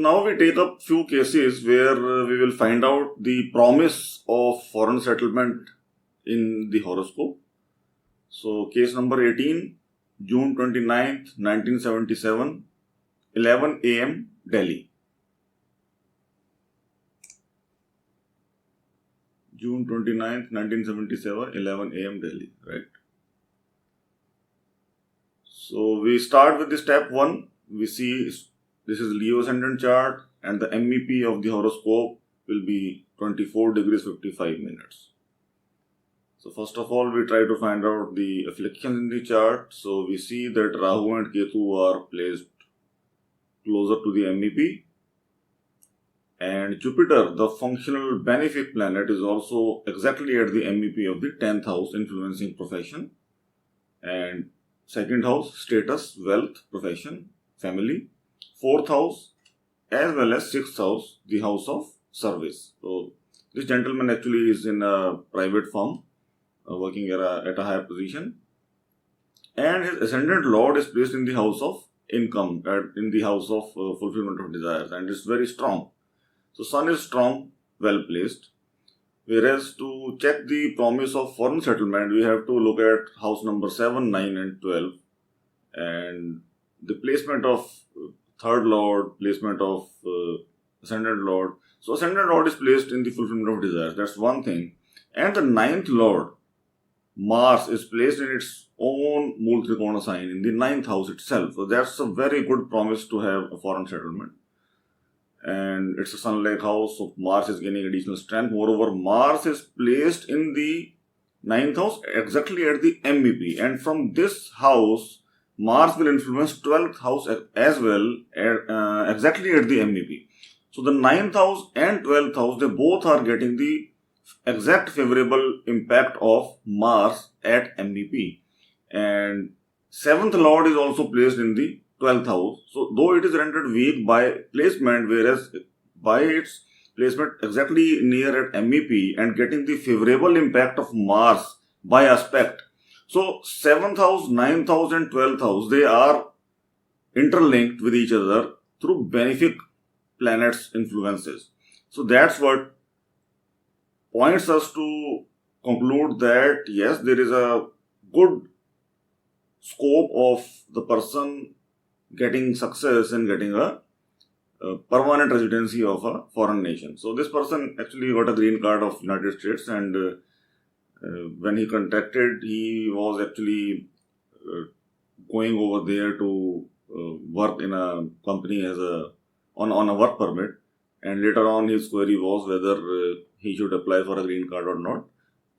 now we take up few cases where we will find out the promise of foreign settlement in the horoscope. So case number 18, June 29th, 1977, 11 a.m. Delhi. June 29th, 1977, 11 a.m. Delhi, right? So we start with the step 1. We see this is Leo ascendant chart and the MEP of the horoscope will be 24 degrees 55 minutes. So first of all, we try to find out the afflictions in the chart. So we see that Rahu and Ketu are placed closer to the MEP. And Jupiter, the functional benefic planet, is also exactly at the MEP of the 10th house, influencing profession. And second house, status, wealth, profession, family. Fourth house, as well as sixth house, the house of service. So this gentleman actually is in a private firm, working at a higher position. And his ascendant lord is placed in the house of income, in the house of fulfillment of desires, and it's very strong. So sun is strong, well placed. Whereas to check the promise of foreign settlement, we have to look at house number 7, 9 and 12. And the placement of third lord, placement of ascendant lord. So ascendant lord is placed in the fulfillment of desires. That's one thing. And the ninth lord, Mars, is placed in its own Mool Trikona sign in the 9th house itself. So that's a very good promise to have a foreign settlement. And it's a sun-like house, so Mars is gaining additional strength. Moreover, Mars is placed in the 9th house exactly at the MEP. And from this house, Mars will influence 12th house as well, exactly at the MEP. So the 9th house and 12th house, they both are getting the exact favorable impact of Mars at MEP. And 7th lord is also placed in the 12th house. So though it is rendered weak by placement, whereas by its placement exactly near at MEP and getting the favorable impact of Mars by aspect. So 7th house, 9th house and 12th house, they are interlinked with each other through benefic planets' influences. So that's what points us to conclude that yes, there is a good scope of the person getting success and getting a permanent residency of a foreign nation. So this person actually got a green card of United States, and when he contracted, he was actually going over there to work in a company as on a work permit. And later on, his query was whether he should apply for a green card or not,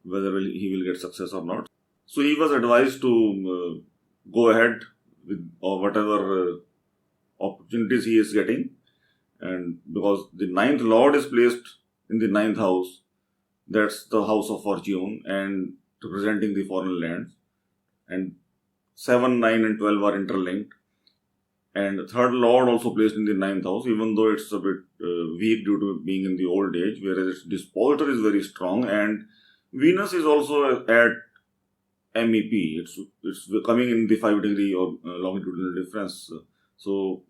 whether he will get success or not. So he was advised to go ahead with whatever opportunities he is getting. And because the 9th lord is placed in the 9th house, that's the house of fortune and representing the foreign lands. And 7, 9 and 12 are interlinked. And third lord also placed in the 9th house, even though it's a bit weak due to being in the old age, whereas its dispositor is very strong. And Venus is also at MEP. It's coming in the 5 degree or longitudinal difference. So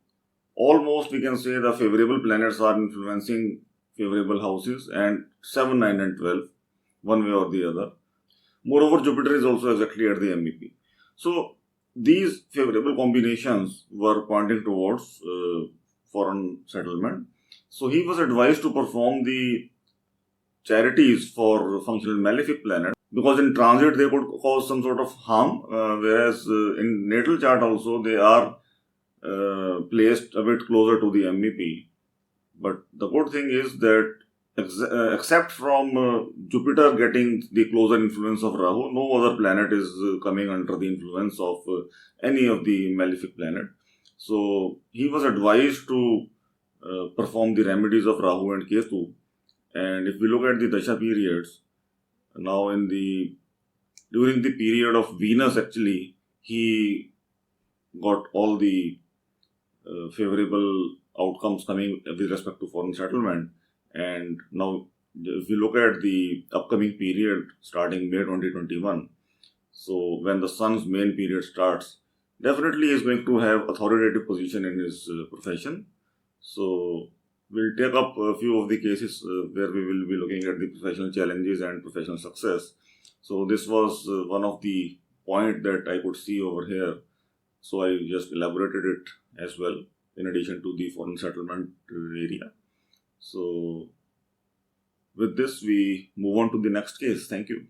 almost we can say the favorable planets are influencing favorable houses, and 7, 9 and 12, one way or the other. Moreover, Jupiter is also exactly at the MEP. So these favorable combinations were pointing towards foreign settlement. So he was advised to perform the charities for functional malefic planets, because in transit they could cause some sort of harm, whereas in natal chart also they are placed a bit closer to the MEP. But the good thing is that except from Jupiter getting the closer influence of Rahu, no other planet is coming under the influence of any of the malefic planet. So he was advised to perform the remedies of Rahu and Ketu. And if we look at the Dasha periods, now during the period of Venus, actually, he got all the favorable outcomes coming with respect to foreign settlement. And now, if we look at the upcoming period starting May 2021, so when the sun's main period starts, definitely he is going to have authoritative position in his profession. So we'll take up a few of the cases where we will be looking at the professional challenges and professional success. So this was one of the point that I could see over here. So I just elaborated it as well in addition to the foreign settlement area. So with this, we move on to the next case. Thank you.